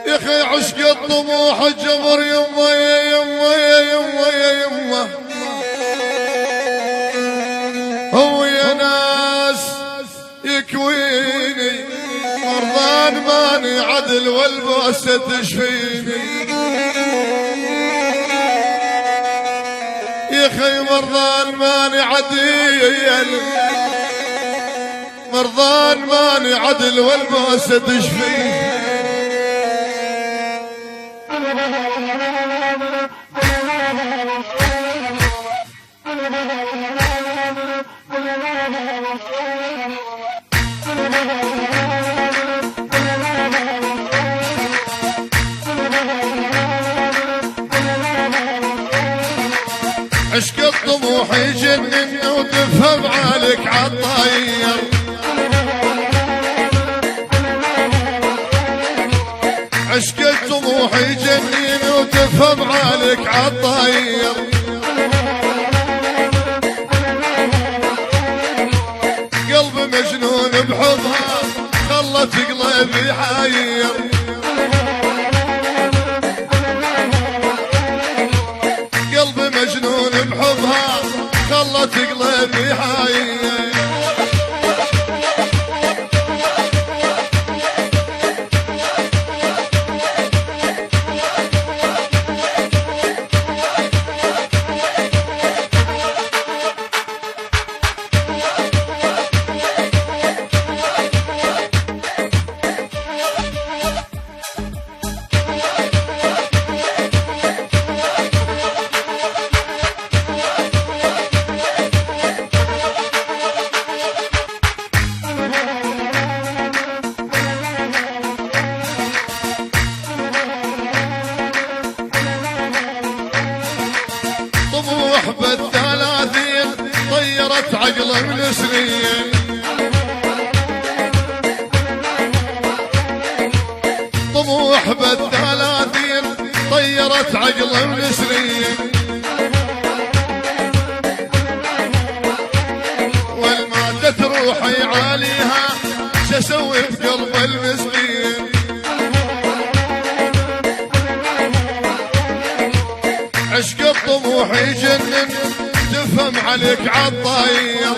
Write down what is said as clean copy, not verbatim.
يا اخي عشق الطموح جبر يمه يا يمه يا يمه يا يمه. هو يا ناس يكويني مرضان ماني عدل والبوسه تشفيني. يا اخي مرضان ماني عدل مرضان ماني عدل والبوسه تشفيني. عشق الطموح يجنن وتفهم عليك عالطير. عشق الطموح يجنن وتفهم عليك عالطير. قلبي مجنون بحبها خلت قلبي حير. قلبي مجنون بحبها خلت قلبي حير. طموح بالثلاثين طيرت عقله من سنين. طموح بالثلاثين طيرت عقله من سنين. والمادة روحي عاليها شسوي بقلب المسكين. عشق الطموح يجنن تفهم عليك عالطير.